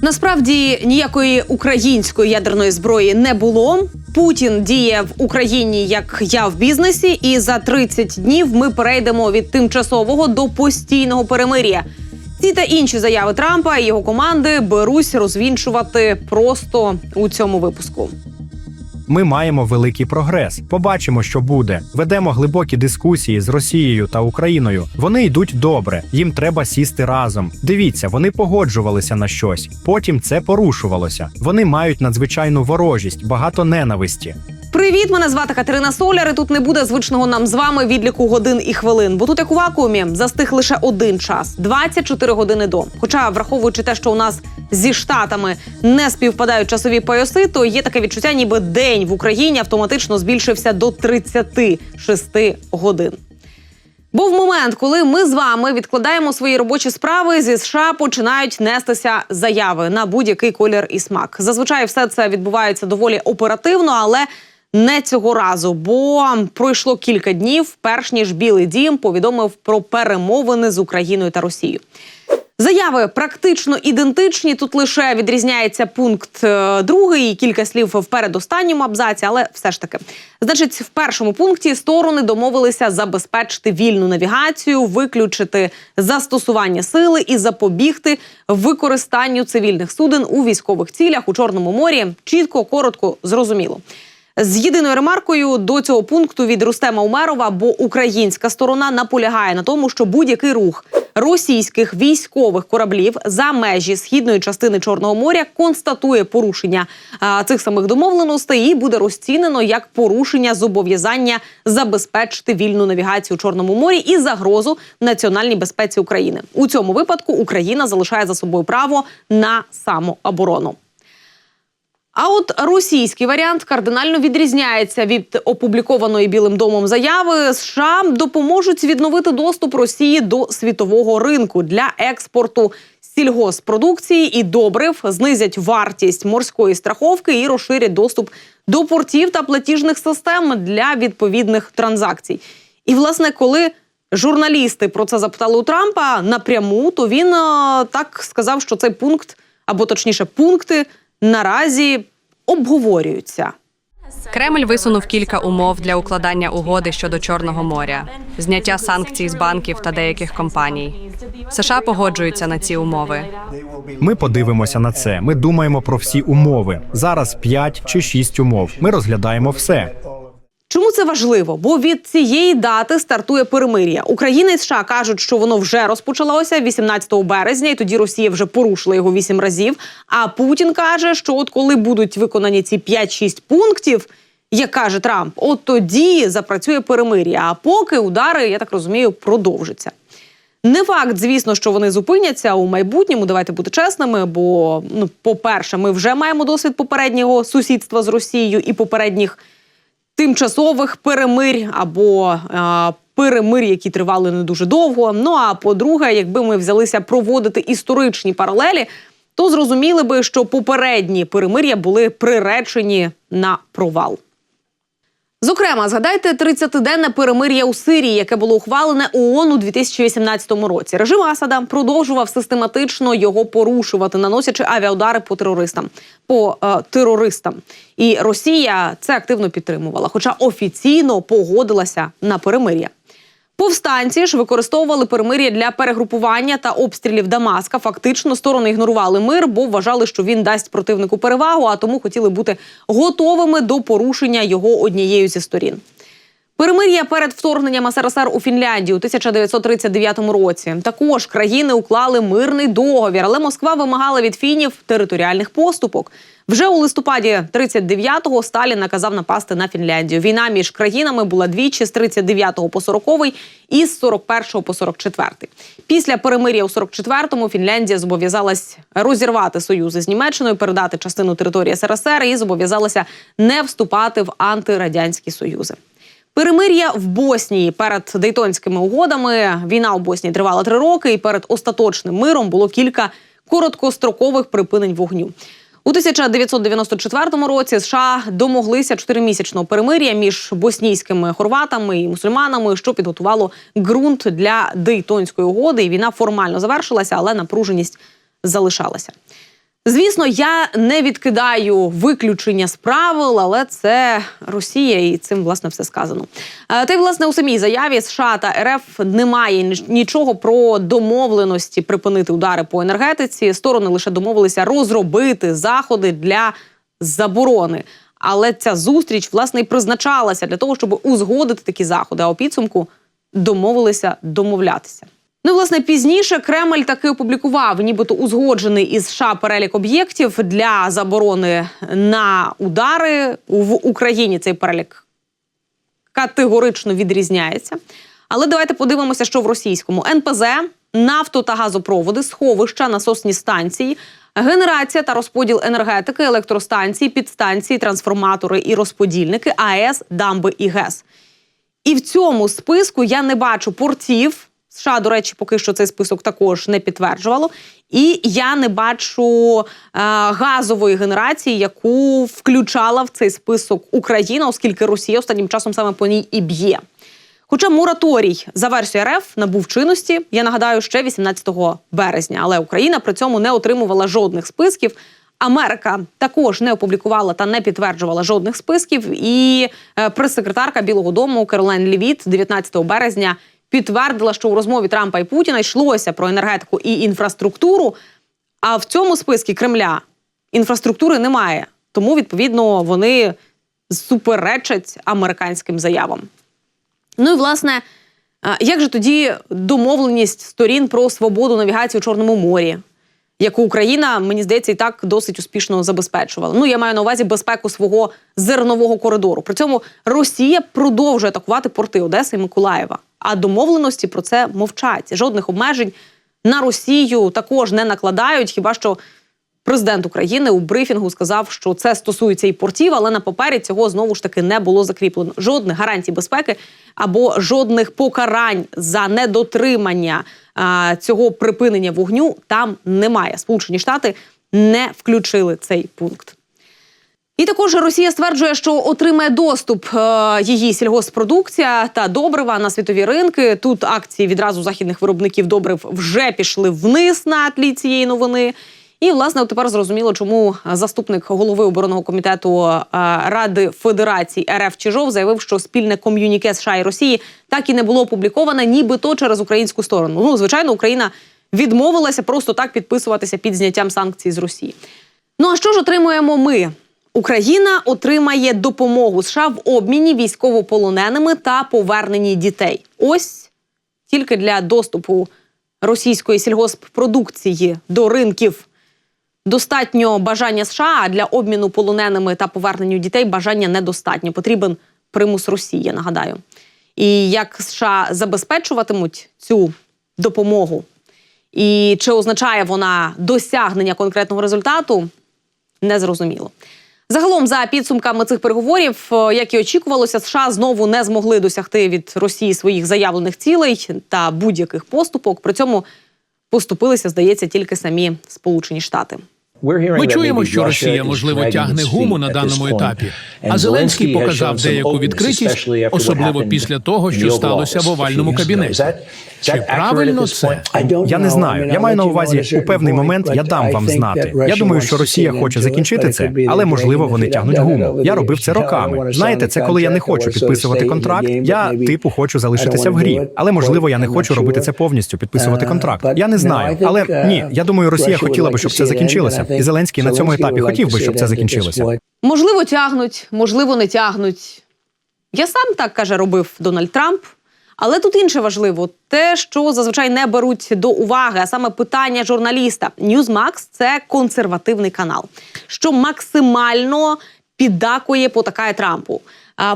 Насправді ніякої української ядерної зброї не було. Путін діє в Україні як я в бізнесі, і за 30 днів ми перейдемо від тимчасового до постійного перемир'я. Ці та інші заяви Трампа і його команди берусь розвінчувати просто у цьому випуску. Ми маємо великий прогрес. Побачимо, що буде. Ведемо глибокі дискусії з Росією та Україною. Вони йдуть добре. Їм треба сісти разом. Дивіться, вони погоджувалися на щось. Потім це порушувалося. Вони мають надзвичайну ворожість, багато ненависті. Привіт, мене звати Катерина Соляр, і тут не буде звичного нам з вами відліку годин і хвилин. Бо тут, як у вакуумі, застиг лише один час – 24 години до. Хоча, враховуючи те, що у нас зі Штатами не співпадають часові пояси, то є таке відчуття, ніби день в Україні автоматично збільшився до 36 годин. Бо в момент, коли ми з вами відкладаємо свої робочі справи, зі США починають нестися заяви на будь-який колір і смак. Зазвичай все це відбувається доволі оперативно, але не цього разу, бо пройшло кілька днів, перш ніж Білий дім повідомив про перемовини з Україною та Росією. Заяви практично ідентичні, тут лише відрізняється пункт 2 і кілька слів в передостанньому абзаці, але все ж таки. Значить, в першому пункті сторони домовилися забезпечити вільну навігацію, виключити застосування сили і запобігти використанню цивільних суден у військових цілях у Чорному морі. Чітко, коротко, зрозуміло. З єдиною ремаркою до цього пункту від Рустема Умерова, бо українська сторона наполягає на тому, що будь-який рух російських військових кораблів за межі східної частини Чорного моря констатує порушення цих самих домовленостей і буде розцінено як порушення зобов'язання забезпечити вільну навігацію у Чорному морі і загрозу національній безпеці України. У цьому випадку Україна залишає за собою право на самооборону. А от російський варіант кардинально відрізняється від опублікованої Білим домом заяви. США допоможуть відновити доступ Росії до світового ринку для експорту сільгосппродукції і добрив, знизять вартість морської страховки і розширять доступ до портів та платіжних систем для відповідних транзакцій. І, власне, коли журналісти про це запитали у Трампа напряму, то він так сказав, що цей пункт, або точніше пункти, наразі обговорюються. Кремль висунув кілька умов для укладання угоди щодо Чорного моря, зняття санкцій з банків та деяких компаній. США погоджуються на ці умови. Ми подивимося на це. Ми думаємо про всі умови. Зараз 5 чи 6 умов. Ми розглядаємо все. Чому це важливо? Бо від цієї дати стартує перемир'я. Україна і США кажуть, що воно вже розпочалося 18 березня, і тоді Росія вже порушила його 8 разів. А Путін каже, що от коли будуть виконані ці 5-6 пунктів, як каже Трамп, от тоді запрацює перемир'я. А поки удари, я так розумію, продовжаться. Не факт, звісно, що вони зупиняться у майбутньому, давайте бути чесними, бо, по-перше, ми вже маємо досвід попереднього сусідства з Росією і попередніх тимчасових перемирь або перемир'я, які тривали не дуже довго. Ну а по-друге, якби ми взялися проводити історичні паралелі, то зрозуміли би, що попередні перемир'я були приречені на провал. Зокрема, згадайте 30-денне перемир'я у Сирії, яке було ухвалене ООН у 2018 році. Режим Асада продовжував систематично його порушувати, наносячи авіаудари по терористам. І Росія це активно підтримувала, хоча офіційно погодилася на перемир'я. Повстанці ж використовували перемир'я для перегрупування та обстрілів Дамаска. Фактично, сторони ігнорували мир, бо вважали, що він дасть противнику перевагу, а тому хотіли бути готовими до порушення його однією зі сторін. Перемир'я перед вторгненням СРСР у Фінляндію у 1939 році. Також країни уклали мирний договір, але Москва вимагала від фінів територіальних поступок. Вже у листопаді 39-го Сталін наказав напасти на Фінляндію. Війна між країнами була двічі з 39-го по 40-й і з 41-го по 44-й. Після перемир'я у 44-му Фінляндія зобов'язалась розірвати союзи з Німеччиною, передати частину території СРСР і зобов'язалася не вступати в антирадянські союзи. Перемир'я в Боснії перед Дейтонськими угодами. Війна у Боснії тривала 3 роки, і перед остаточним миром було кілька короткострокових припинень вогню. У 1994 році США домоглися 4-місячного перемир'я між боснійськими хорватами і мусульманами, що підготувало ґрунт для Дейтонської угоди. І війна формально завершилася, але напруженість залишалася. Звісно, я не відкидаю виключення з правил, але це Росія, і цим, власне, все сказано. Та й, власне, у самій заяві США та РФ немає нічого про домовленості припинити удари по енергетиці. Сторони лише домовилися розробити заходи для заборони. Але ця зустріч, власне, і призначалася для того, щоб узгодити такі заходи, а у підсумку домовилися домовлятися. Ну, і, власне, пізніше Кремль таки опублікував нібито узгоджений із США перелік об'єктів для заборони на удари. В Україні цей перелік категорично відрізняється. Але давайте подивимося, що в російському. НПЗ, нафто- та газопроводи, сховища, насосні станції, генерація та розподіл енергетики, електростанції, підстанції, трансформатори і розподільники, АЕС, дамби і ГЕС. І в цьому списку я не бачу портів. США, до речі, поки що цей список також не підтверджувало. І я не бачу газової генерації, яку включала в цей список Україна, оскільки Росія останнім часом саме по ній і б'є. Хоча мораторій за версією РФ набув чинності, я нагадаю, ще 18 березня. Але Україна при цьому не отримувала жодних списків. Америка також не опублікувала та не підтверджувала жодних списків. І прес-секретарка Білого дому Керолайн Левіт 19 березня підтвердила, що у розмові Трампа і Путіна йшлося про енергетику і інфраструктуру, а в цьому списку Кремля інфраструктури немає. Тому, відповідно, вони суперечать американським заявам. Ну і, власне, як же тоді домовленість сторін про свободу навігації у Чорному морі, яку Україна, мені здається, і так досить успішно забезпечувала? Ну, я маю на увазі безпеку свого зернового коридору. При цьому Росія продовжує атакувати порти Одеси і Миколаєва. А домовленості про це мовчать. Жодних обмежень на Росію також не накладають, хіба що президент України у брифінгу сказав, що це стосується і портів, але на папері цього знову ж таки не було закріплено. Жодних гарантій безпеки або жодних покарань за недотримання цього припинення вогню там немає. Сполучені Штати не включили цей пункт. І також Росія стверджує, що отримає доступ її сільгосппродукція та добрива на світові ринки. Тут акції відразу західних виробників добрив вже пішли вниз на тлі цієї новини. І, власне, от тепер зрозуміло, чому заступник голови оборонного комітету Ради Федерації РФ Чижов заявив, що спільне ком'юніке США і Росії так і не було опубліковане, нібито через українську сторону. Ну, звичайно, Україна відмовилася просто так підписуватися під зняттям санкцій з Росії. Ну, а що ж отримуємо ми? Україна отримає допомогу США в обміні військовополоненими та поверненні дітей. Ось тільки для доступу російської сільгосппродукції до ринків достатньо бажання США, а для обміну полоненими та поверненню дітей бажання недостатньо. Потрібен примус Росії, я нагадаю. І як США забезпечуватимуть цю допомогу, і чи означає вона досягнення конкретного результату, незрозуміло. Загалом, за підсумками цих переговорів, як і очікувалося, США знову не змогли досягти від Росії своїх заявлених цілей та будь-яких поступок. При цьому поступилися, здається, тільки самі Сполучені Штати. Ми чуємо, що Росія, можливо, тягне гуму на даному етапі, а Зеленський показав деяку відкритість, особливо після того, що сталося в овальному кабінеті. Чи правильно це? Я не знаю. Я маю на увазі, у певний момент я дам вам знати. Я думаю, що Росія хоче закінчити це, але, можливо, вони тягнуть гуму. Я робив це роками. Знаєте, це коли я не хочу підписувати контракт, я, хочу залишитися в грі. Але, можливо, я не хочу робити це повністю, підписувати контракт. Я не знаю. Але, ні, я думаю, Росія хотіла би, щоб це закінчилося. І Зеленський на цьому етапі хотів би, щоб це закінчилося. Можливо, тягнуть, можливо, не тягнуть. Я сам так, каже, робив Дональд Трамп. Але тут інше важливо – те, що зазвичай не беруть до уваги, а саме питання журналіста. Newsmax – це консервативний канал, що максимально піддакує, потакає Трампу.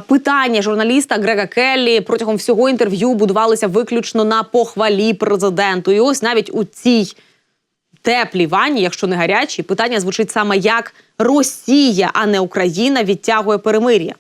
Питання журналіста Грега Келлі протягом всього інтерв'ю будувалися виключно на похвалі президенту. І ось навіть у цій теплій ванні, якщо не гарячій, питання звучить саме як Росія, а не Україна відтягує перемир'я.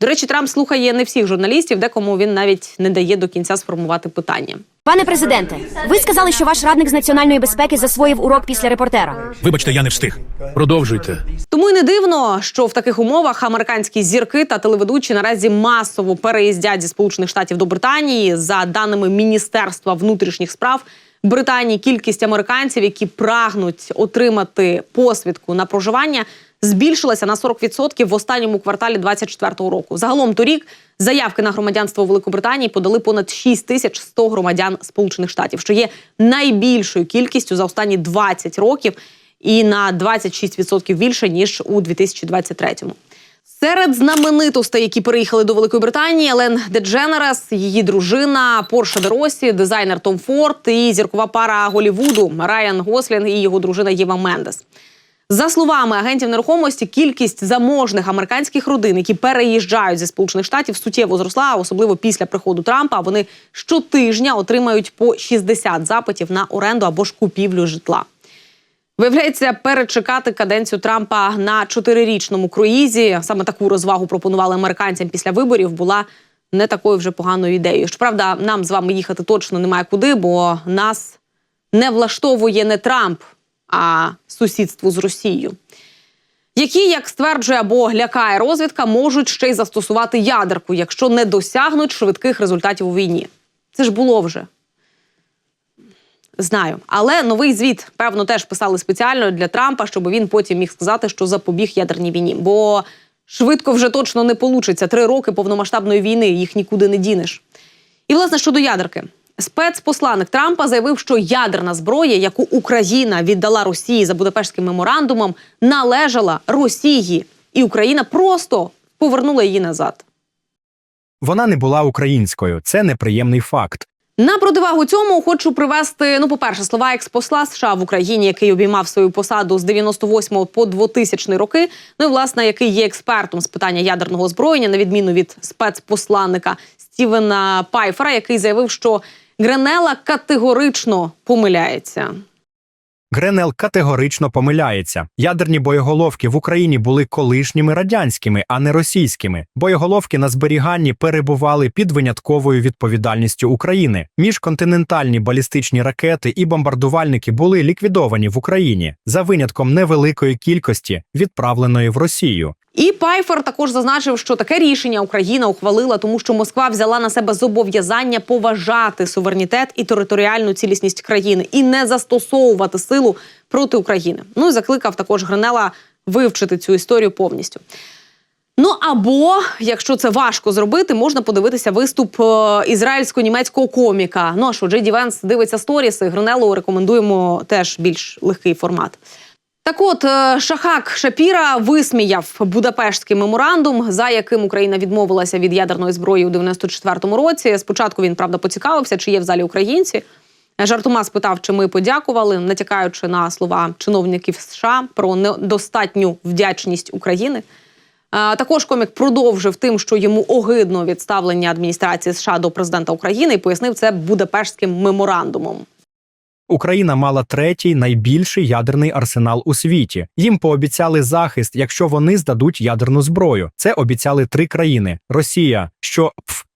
До речі, Трамп слухає не всіх журналістів, декому він навіть не дає до кінця сформувати питання. Пане президенте, ви сказали, що ваш радник з національної безпеки засвоїв урок після репортера. Вибачте, я не встиг. Продовжуйте. Тому й не дивно, що в таких умовах американські зірки та телеведучі наразі масово переїздять зі Сполучених Штатів до Британії. За даними Міністерства внутрішніх справ Британії, кількість американців, які прагнуть отримати посвідку на проживання, збільшилася на 40% в останньому кварталі 2024 року. Загалом торік заявки на громадянство у Великобританії подали понад 6100 громадян Сполучених Штатів, що є найбільшою кількістю за останні 20 років і на 26% більше, ніж у 2023-му. Серед знаменитостей, які переїхали до Великої Британії, Елен Дедженерес, її дружина Порша де Россі, дизайнер Том Форд і зіркова пара Голлівуду Райан Гослінг і його дружина Єва Мендес. За словами агентів нерухомості, кількість заможних американських родин, які переїжджають зі Сполучених Штатів, суттєво зросла, особливо після приходу Трампа. Вони щотижня отримають по 60 запитів на оренду або ж купівлю житла. Виявляється, перечекати каденцію Трампа на 4-річному круїзі, саме таку розвагу пропонували американцям після виборів, була не такою вже поганою ідеєю. Щоправда, нам з вами їхати точно немає куди, бо нас не влаштовує не Трамп, а сусідство з Росією, які, як стверджує або лякає розвідка, можуть ще й застосувати ядерку, якщо не досягнуть швидких результатів у війні. Це ж було вже. Знаю. Але новий звіт, певно, теж писали спеціально для Трампа, щоб він потім міг сказати, що запобіг ядерній війні. Бо швидко вже точно не получиться. 3 роки повномасштабної війни, їх нікуди не дінеш. І, власне, щодо ядерки. Спецпосланник Трампа заявив, що ядерна зброя, яку Україна віддала Росії за Будапештським меморандумом, належала Росії. І Україна просто повернула її назад. Вона не була українською. Це неприємний факт. На противагу цьому хочу привести, по-перше, слова експосла США в Україні, який обіймав свою посаду з 98 по 2000 роки, і, власне, який є експертом з питання ядерного озброєння, на відміну від спецпосланника Стівена Пайфера, який заявив, що Гренелла категорично помиляється. Гренелл категорично помиляється. Ядерні боєголовки в Україні були колишніми радянськими, а не російськими. Боєголовки на зберіганні перебували під винятковою відповідальністю України. Міжконтинентальні балістичні ракети і бомбардувальники були ліквідовані в Україні, за винятком невеликої кількості, відправленої в Росію. І Пайфер також зазначив, що таке рішення Україна ухвалила, тому що Москва взяла на себе зобов'язання поважати суверенітет і територіальну цілісність країни і не застосовувати силу проти України. І закликав також Гренелла вивчити цю історію повністю. Або, якщо це важко зробити, можна подивитися виступ ізраїльсько-німецького коміка. А що, Джей Ді Венс дивиться сторіси, Гренеллу рекомендуємо теж більш легкий формат. Так от, Шахак Шапіра висміяв Будапештський меморандум, за яким Україна відмовилася від ядерної зброї у 94-му році. Спочатку він, правда, поцікавився, чи є в залі українці. Жартома спитав, чи ми подякували, натякаючи на слова чиновників США про недостатню вдячність України. Також комік продовжив тим, що йому огидно від ставлення адміністрації США до президента України і пояснив це Будапештським меморандумом. Україна мала 3-й найбільший ядерний арсенал у світі. Їм пообіцяли захист, якщо вони здадуть ядерну зброю. Це обіцяли 3 країни. Росія,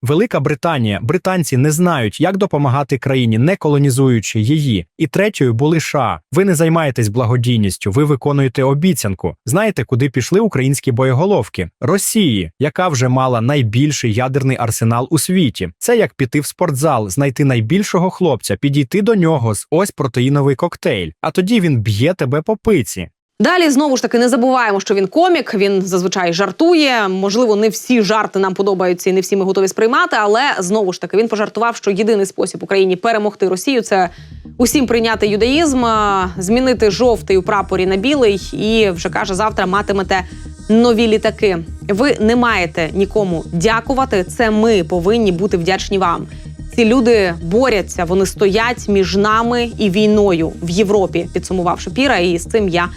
Велика Британія. Британці не знають, як допомагати країні, не колонізуючи її. І 3-ю були США. Ви не займаєтесь благодійністю, ви виконуєте обіцянку. Знаєте, куди пішли українські боєголовки? Росії, яка вже мала найбільший ядерний арсенал у світі. Це як піти в спортзал, знайти найбільшого хлопця, підійти до нього з ось протеїновий коктейль, а тоді він б'є тебе по пиці. Далі, знову ж таки, не забуваємо, що він комік, він зазвичай жартує. Можливо, не всі жарти нам подобаються і не всі ми готові сприймати, але, знову ж таки, він пожартував, що єдиний спосіб Україні перемогти Росію – це усім прийняти юдаїзм, змінити жовтий у прапорі на білий і, вже каже, завтра матимете нові літаки. Ви не маєте нікому дякувати, це ми повинні бути вдячні вам. Ці люди борються, вони стоять між нами і війною в Європі, підсумував Шапіра, і з цим я,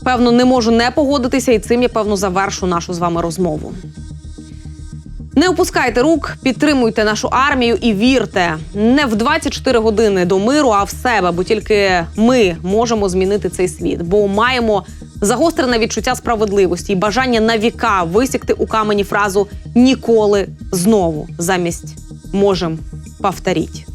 певно, не можу не погодитися, і цим я, певно, завершу нашу з вами розмову. Не опускайте рук, підтримуйте нашу армію і вірте. Не в 24 години до миру, а в себе, бо тільки ми можемо змінити цей світ. Бо маємо Загострене відчуття справедливості і бажання на віка висікти у камені фразу «ніколи знову» замість «можем повторіть».